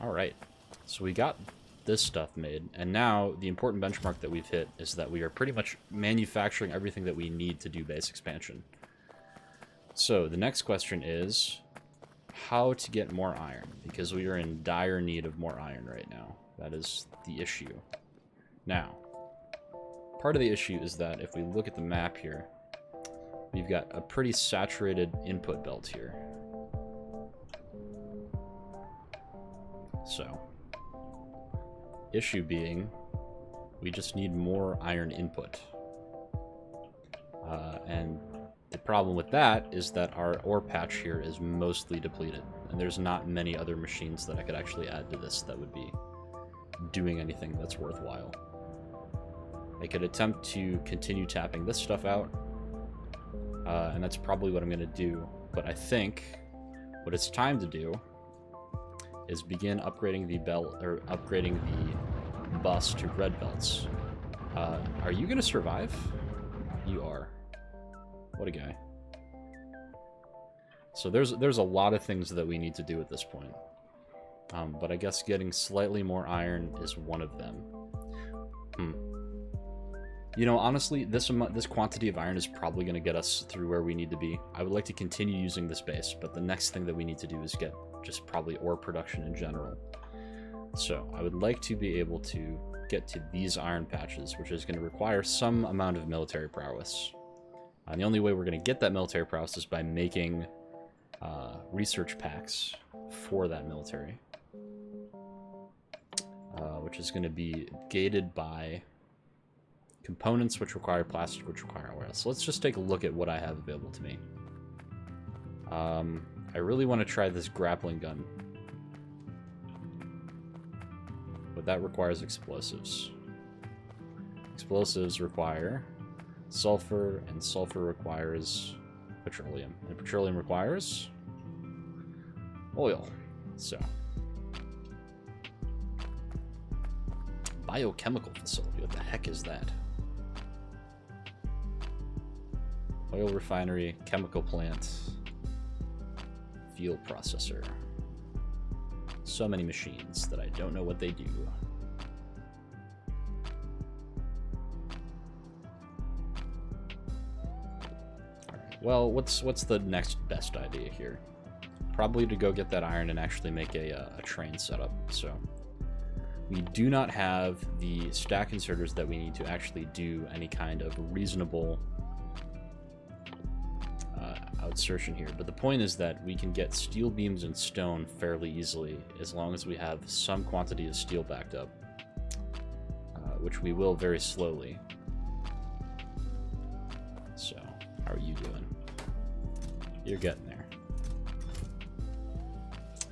Alright, so we got this stuff made, and now the important benchmark that we've hit is that we are pretty much manufacturing everything that we need to do base expansion. So the next question is how to get more iron, because we are in dire need of more iron right now. That is the issue. Now, part of the issue is that if we look at the map here, we've got a pretty saturated input belt here. So, issue being, we just need more iron input. And the problem with that is that our ore patch here is mostly depleted, and there's not many other machines that I could actually add to this that would be doing anything that's worthwhile. I could attempt to continue tapping this stuff out, and that's probably what I'm going to do, but I think what it's time to do is begin upgrading the belt, or upgrading the bus to red belts. Are you going to survive? You are. What a guy. So there's a lot of things that we need to do at this point. But I guess getting slightly more iron is one of them. You know, honestly, this quantity of iron is probably going to get us through where we need to be. I would like to continue using this base, but the next thing that we need to do is get just probably ore production in general. So I would like to be able to get to these iron patches, which is going to require some amount of military prowess. And the only way we're going to get that military prowess is by making research packs for that military. Which is going to be gated by components which require plastic, which require oil. So let's just take a look at what I have available to me. I really want to try this grappling gun, but that requires explosives. Explosives require sulfur, and sulfur requires petroleum, and petroleum requires oil. So, biochemical facility, what the heck is that? Oil refinery, chemical plant, fuel processor. So many machines that I don't know what they do. Well, what's the next best idea here? Probably to go get that iron and actually make a train setup. So we do not have the stack inserters that we need to actually do any kind of reasonable outsertion here. But the point is that we can get steel beams and stone fairly easily as long as we have some quantity of steel backed up, which we will very slowly. So, how are you doing? You're getting there.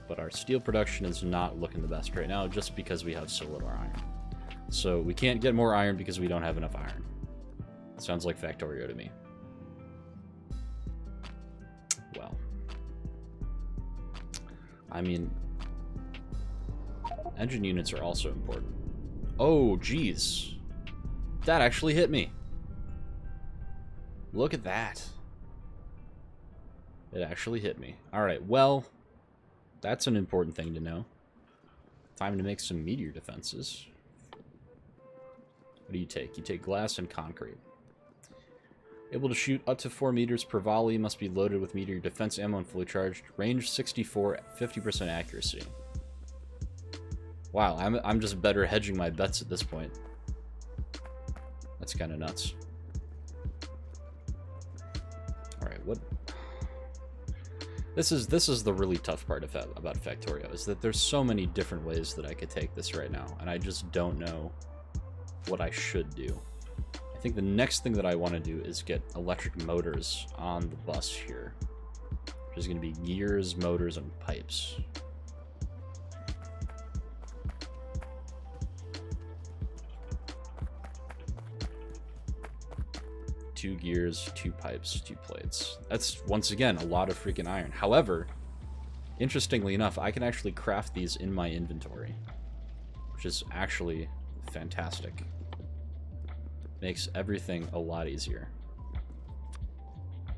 But our steel production is not looking the best right now just because we have so little iron. So we can't get more iron because we don't have enough iron. Sounds like Factorio to me. Well, I mean, engine units are also important. Oh, geez. That actually hit me. Look at that. It actually hit me. Alright, well, that's an important thing to know. Time to make some meteor defenses. What do you take? You take glass and concrete. Able to shoot up to 4 meters per volley, must be loaded with meteor defense ammo and fully charged. Range 64, 50% accuracy. Wow, I'm just better hedging my bets at this point. That's kind of nuts. Alright, what... This is the really tough part about Factorio, is that there's so many different ways that I could take this right now, and I just don't know what I should do. I think the next thing that I want to do is get electric motors on the bus here. There's going to be gears, motors, and pipes. Two gears, 2 pipes, 2 plates. That's, once again, a lot of freaking iron. However, interestingly enough, I can actually craft these in my inventory, which is actually fantastic. Makes everything a lot easier.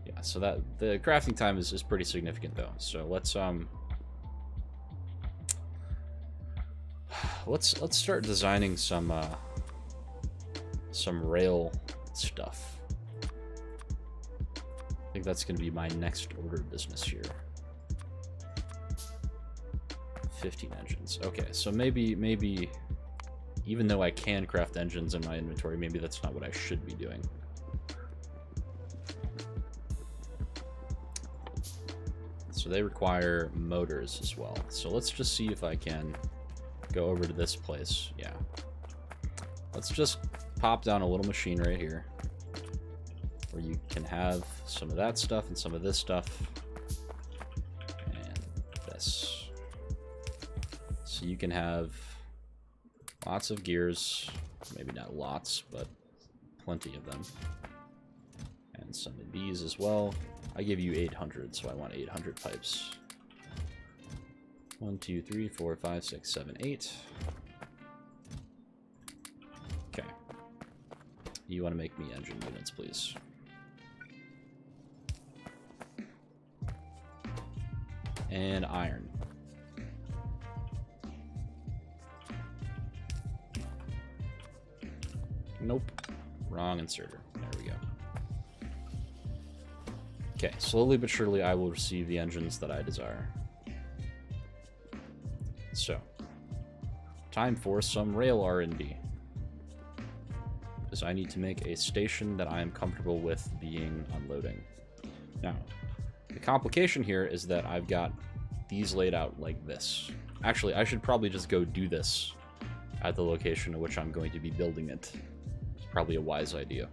Yeah, so that the crafting time is pretty significant though. So let's let's start designing some rail stuff. I think that's going to be my next order of business here. 15 engines. Okay, so maybe even though I can craft engines in my inventory, maybe that's not what I should be doing. So they require motors as well. So let's just see if I can go over to this place. Yeah. Let's just pop down a little machine right here where you can have some of that stuff and some of this stuff and this. So you can have lots of gears, maybe not lots, but plenty of them. And some of these as well. I give you 800, so I want 800 pipes. 1, 2, 3, 4, 5, 6, 7, 8. Okay. You want to make me engine units, please. And iron. Nope. Wrong inserter. There we go. Okay, slowly but surely I will receive the engines that I desire. So, time for some rail R&D. Because I need to make a station that I am comfortable with being unloading. Now, the complication here is that I've got these laid out like this. Actually, I should probably just go do this at the location at which I'm going to be building it. It's probably a wise idea.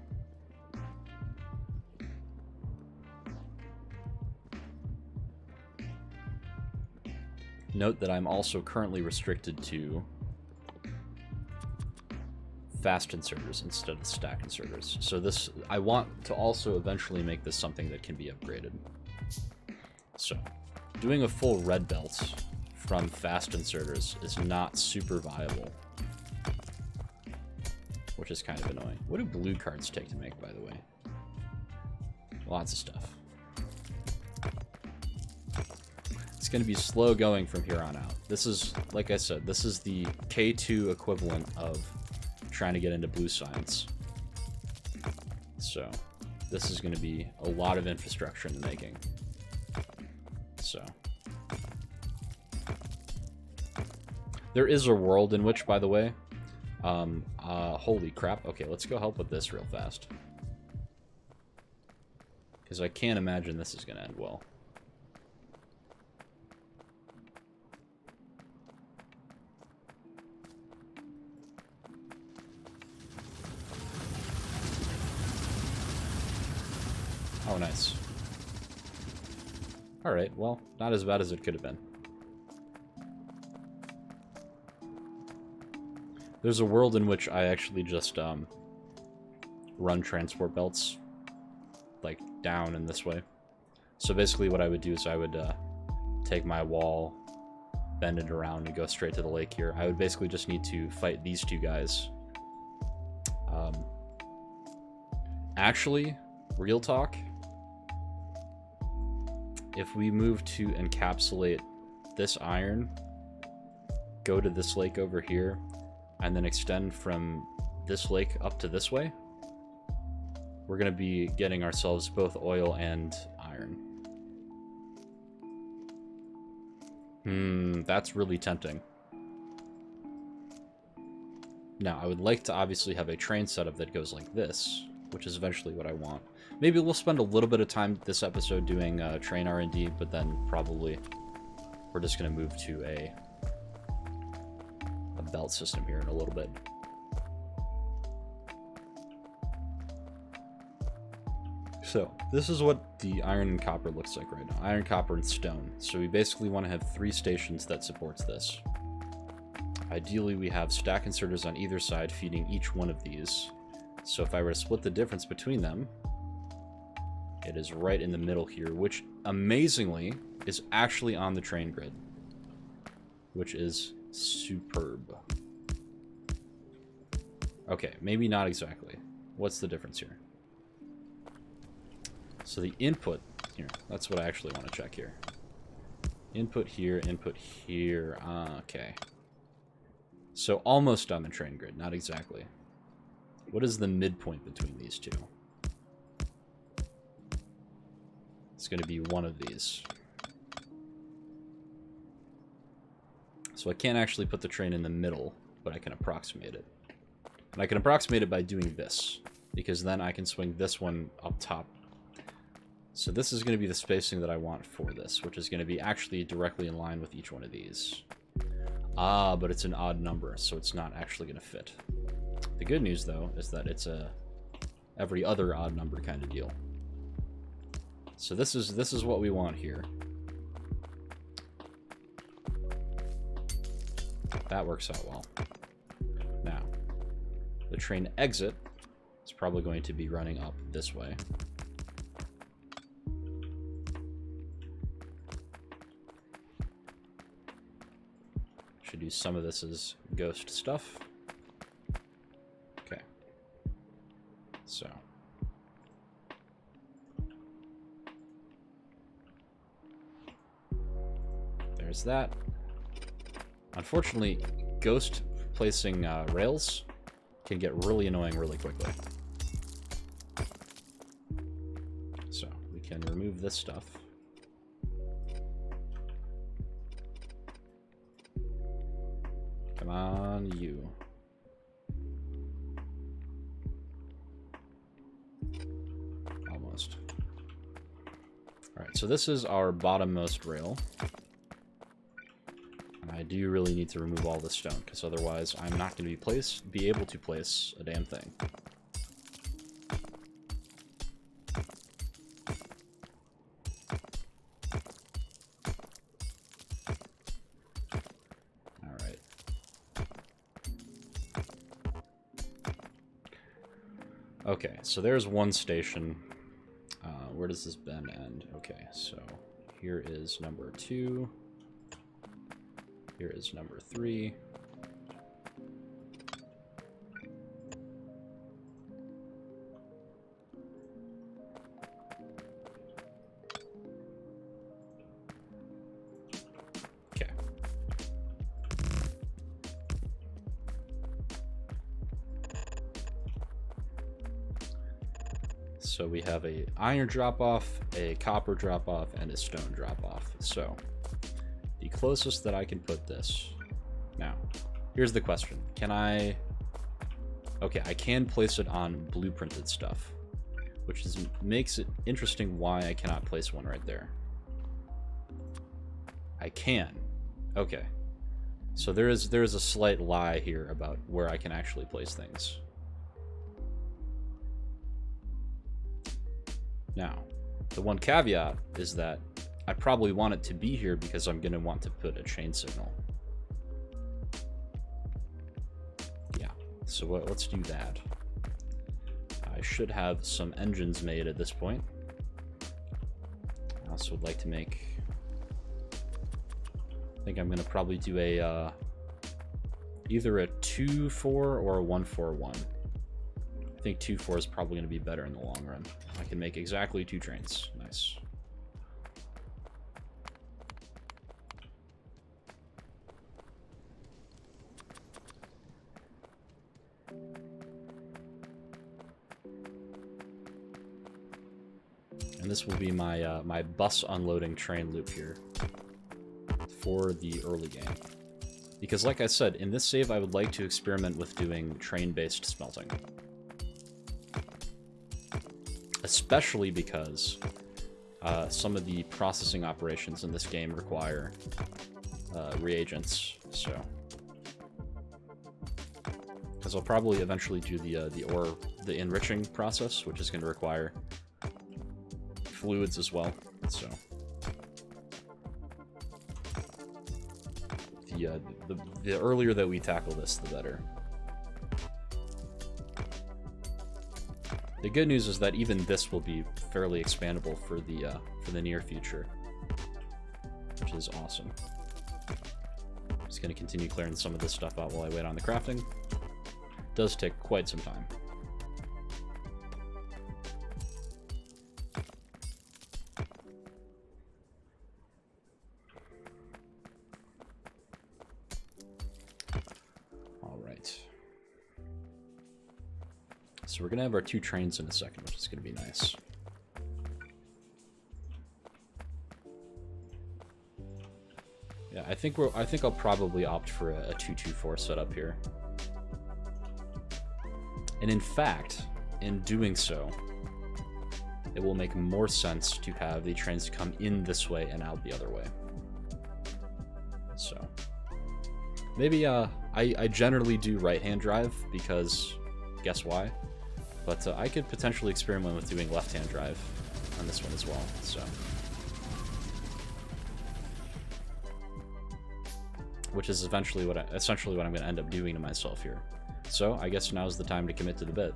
Note that I'm also currently restricted to fast inserters instead of stack inserters. So this, I want to also eventually make this something that can be upgraded. So, doing a full red belt from fast inserters is not super viable, which is kind of annoying. What do blue cards take to make, by the way? Lots of stuff. It's going to be slow going from here on out. This is, like I said, this is the K2 equivalent of trying to get into blue science. So, this is going to be a lot of infrastructure in the making. So, there is a world in which, by the way, holy crap. Okay, let's go help with this real fast. Because I can't imagine this is going to end well. Oh, nice. Alright, well, not as bad as it could have been. There's a world in which I actually just run transport belts like down in this way. So basically what I would do is I would take my wall, bend it around, and go straight to the lake here. I would basically just need to fight these two guys. Actually, real talk, if we move to encapsulate this iron, go to this lake over here, and then extend from this lake up to this way, we're going to be getting ourselves both oil and iron. That's really tempting. Now, I would like to obviously have a train setup that goes like this, which is eventually what I want. Maybe we'll spend a little bit of time this episode doing train R&D, but then probably we're just going to move to a belt system here in a little bit. So, this is what the iron and copper looks like right now. Iron, copper, and stone. So we basically want to have 3 stations that supports this. Ideally, we have stack inserters on either side feeding each one of these. So if I were to split the difference between them, it is right in the middle here, which amazingly is actually on the train grid, which is superb. Okay, maybe not exactly. What's the difference here? So the input here, that's what I actually want to check here. Input here, input here. Okay. So almost on the train grid, not exactly. What is the midpoint between these two? It's going to be one of these. So I can't actually put the train in the middle, but I can approximate it. And I can approximate it by doing this, because then I can swing this one up top. So this is going to be the spacing that I want for this, which is going to be actually directly in line with each one of these. Ah, but it's an odd number, so it's not actually going to fit. The good news, though, is that it's a every other odd number kind of deal. So this is what we want here. That works out well. Now, the train exit is probably going to be running up this way. Should use some of this as ghost stuff. Okay. So. There's that. Unfortunately, ghost placing rails can get really annoying really quickly. So, we can remove this stuff. Come on, you. Almost. Alright, so this is our bottommost rail. And I do really need to remove all this stone, because otherwise I'm not going to be able to place a damn thing. Okay, so there's one station. Where does this bend end? Okay, so here is number 2. Here is number 3. Okay. So we have a iron drop-off, a copper drop-off, and a stone drop-off. So the closest that I can put this. Now, here's the question. Can I... Okay, I can place it on blueprinted stuff, which makes it interesting why I cannot place one right there. I can. Okay. So there is a slight lie here about where I can actually place things. Now, the one caveat is that I probably want it to be here because I'm going to want to put a chain signal. Yeah, so let's do that. I should have some engines made at this point. I also would like to make... I think I'm going to probably do a either a 2-4 or a 1-4-1. I think 2-4 is probably going to be better in the long run. I can make exactly 2 trains. Nice. And this will be my my bus unloading train loop here for the early game. Because like I said, in this save I would like to experiment with doing train-based smelting. Especially because some of the processing operations in this game require reagents, so... Because I'll probably eventually do the enriching process, which is going to require fluids as well, so... The earlier that we tackle this, the better. The good news is that even this will be fairly expandable for the near future, which is awesome. I'm just going to continue clearing some of this stuff out while I wait on the crafting. It does take quite some time. Alright. So we're going to have our 2 trains in a second, which is going to be nice. Yeah, I think I'll probably opt for a 2-2-4 setup here. And in fact, in doing so, it will make more sense to have the trains come in this way and out the other way. So maybe I generally do right-hand drive because guess why? But I could potentially experiment with doing left-hand drive on this one as well. So, which is essentially what I'm going to end up doing to myself here. So I guess now's the time to commit to the bit.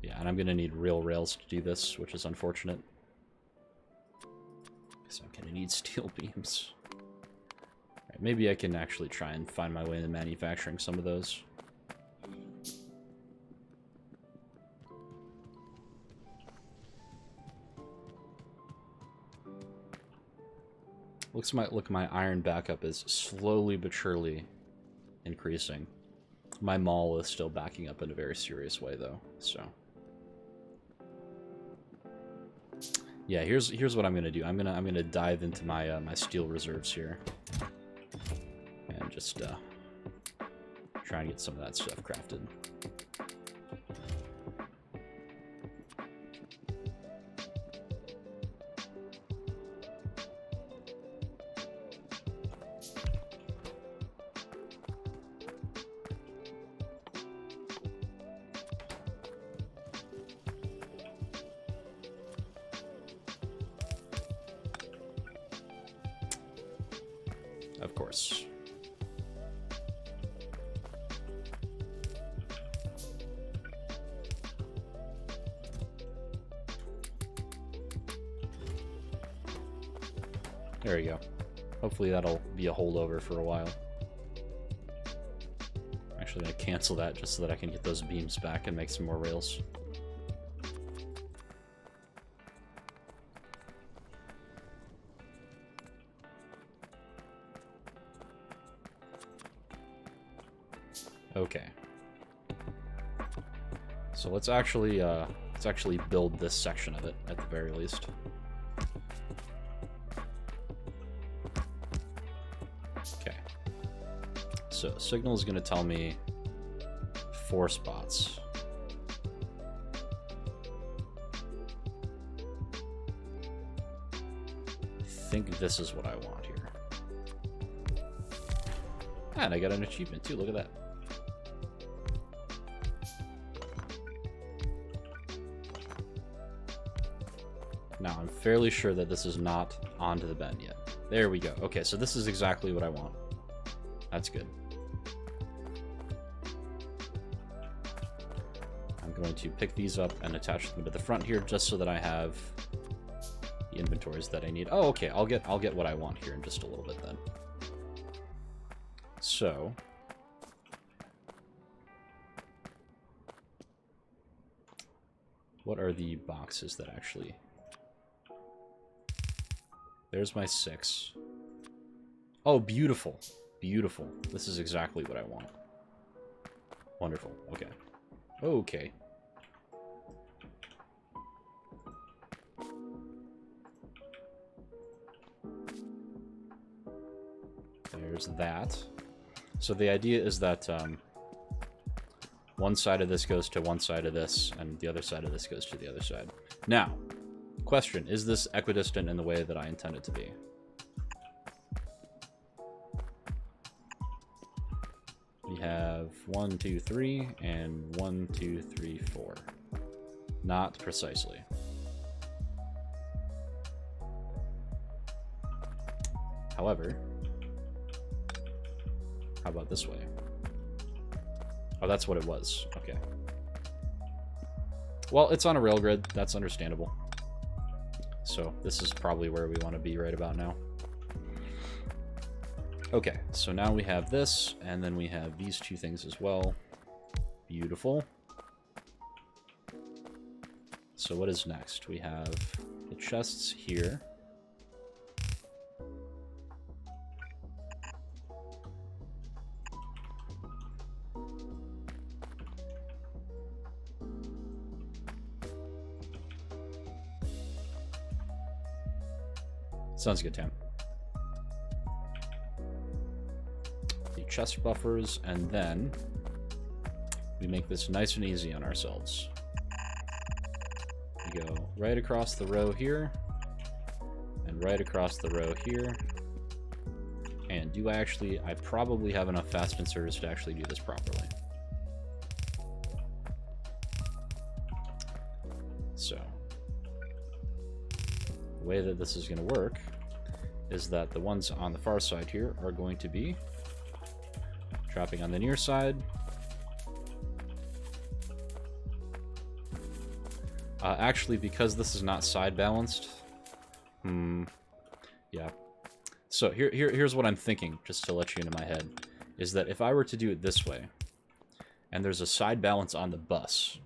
Yeah, and I'm going to need real rails to do this, which is unfortunate. Because I'm going to need steel beams. Right, maybe I can actually try and find my way into manufacturing some of those. Look, my iron backup is slowly but surely increasing. My mall is still backing up in a very serious way, though. So, yeah, here's what I'm gonna do. I'm gonna dive into my my steel reserves here, and just try and get some of that stuff crafted. Of course. There we go. Hopefully that'll be a holdover for a while. I'm actually going to cancel that just so that I can get those beams back and make some more rails. Okay. So let's actually build this section of it at the very least. Okay. So signal is going to tell me 4 spots. I think this is what I want here. And I got an achievement too, look at that. Now, I'm fairly sure that this is not onto the bend yet. There we go. Okay, so this is exactly what I want. That's good. I'm going to pick these up and attach them to the front here just so that I have the inventories that I need. Oh, okay, I'll get what I want here in just a little bit then. So, what are the boxes that actually... There's my 6. Oh, beautiful. Beautiful. This is exactly what I want. Wonderful. Okay. Okay. There's that. So the idea is that one side of this goes to one side of this, and the other side of this goes to the other side. Now, question, is this equidistant in the way that I intend it to be? We have 1, 2, 3, and 1, 2, 3, 4. Not precisely. However, how about this way? Oh, that's what it was. Okay. Well, it's on a rail grid. That's understandable. So this is probably where we want to be right about now. Okay, so now we have this, and then we have these 2 things as well. Beautiful. So what is next? We have the chests here. Sounds good, Tam. The chest buffers, and then we make this nice and easy on ourselves. We go right across the row here, and right across the row here. And do I probably have enough fast inserters to actually do this properly. So, the way that this is going to work is that the ones on the far side here are going to be dropping on the near side. Actually, because this is not side balanced, yeah. So here's what I'm thinking, just to let you into my head, is that if I were to do it this way, and there's a side balance on the bus,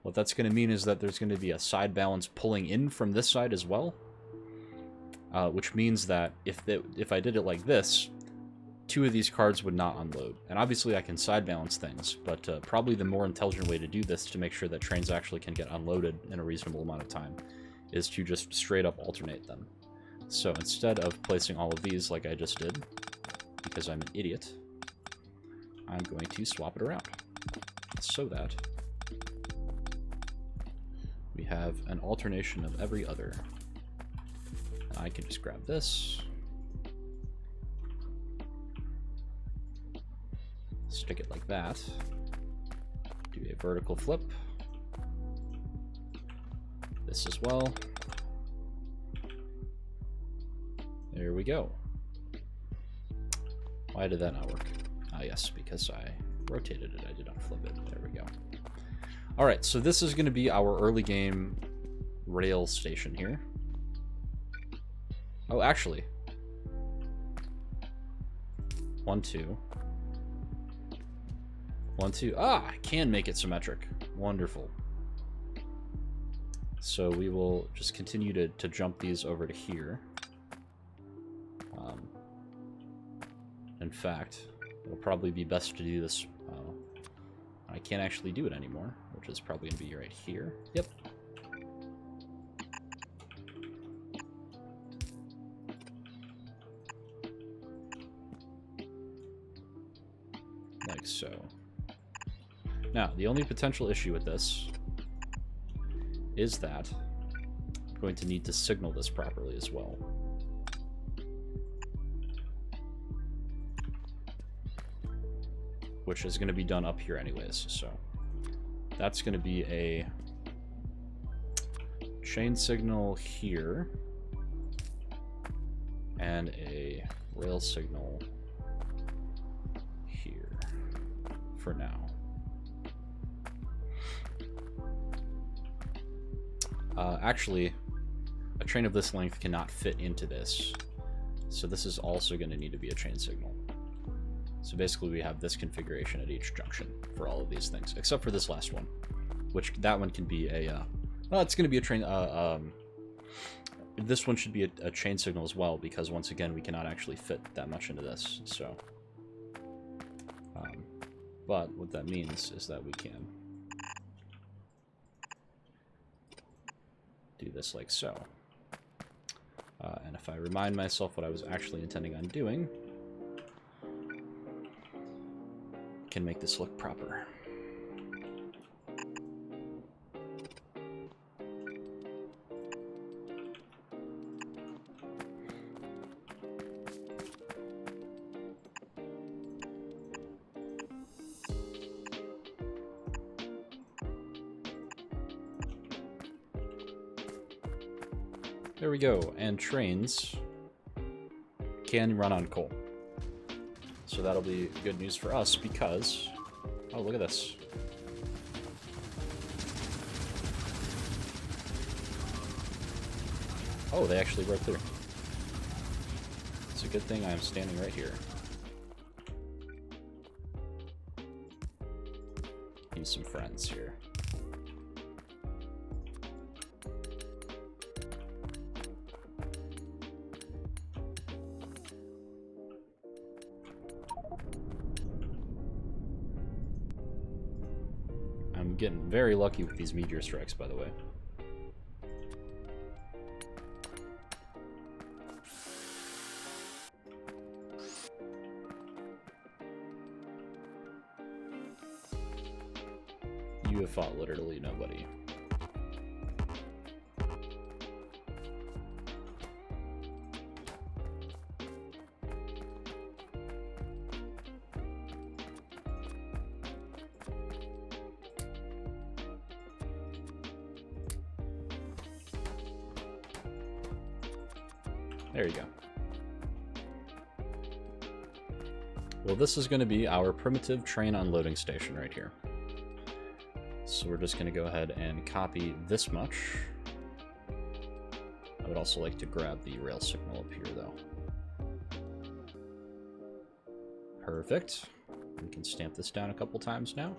what that's going to mean is that there's going to be a side balance pulling in from this side as well, which means that if I did it like this, 2 of these cards would not unload. And obviously I can side balance things, but probably the more intelligent way to do this to make sure that trains actually can get unloaded in a reasonable amount of time is to just straight up alternate them. So instead of placing all of these like I just did, because I'm an idiot, I'm going to swap it around so that we have an alternation of every other. And I can just grab this, stick it like that, do a vertical flip, this as well. There we go. Why did that not work? Ah, yes, because I rotated it. I did not flip it. There we go. All right, so this is going to be our early game rail station here. Oh, actually. 1, 2. 1, 2. Ah, I can make it symmetric. Wonderful. So we will just continue to jump these over to here. In fact, it'll probably be best to do this. I can't actually do it anymore, which is probably going to be right here. Yep. Like so. Now, the only potential issue with this is that I'm going to need to signal this properly as well. Which is going to be done up here anyways, so that's going to be a chain signal here and a rail signal here for now. Actually, a train of this length cannot fit into this, so this is also going to need to be a chain signal. So basically we have this configuration at each junction for all of these things, except for this last one, which that one can be a, well, it's going to be a train, this one should be a chain signal as well, because once again, we cannot actually fit that much into this, so. But what that means is that we can do this like so. And if I remind myself what I was actually intending on doing, can make this look proper. There we go, and trains can run on coal. So that'll be good news for us because, oh, look at this. Oh, they actually broke through. It's a good thing I'm standing right here. Need some friends here. I'm getting very lucky with these meteor strikes, by the way. You have fought literally nobody. There you go. Well, this is going to be our primitive train unloading station right here. So we're just going to go ahead and copy this much. I would also like to grab the rail signal up here, though. Perfect. We can stamp this down a couple times now.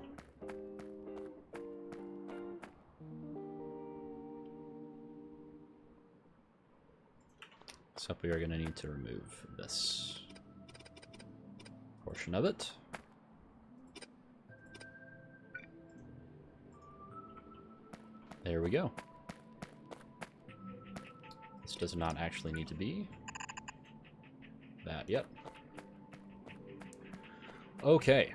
So we are going to need to remove this portion of it. There we go. This does not actually need to be that yet. Okay.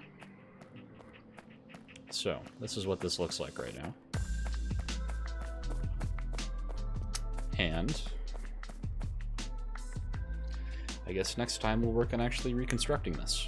So, this is what this looks like right now. And I guess next time we'll work on actually reconstructing this.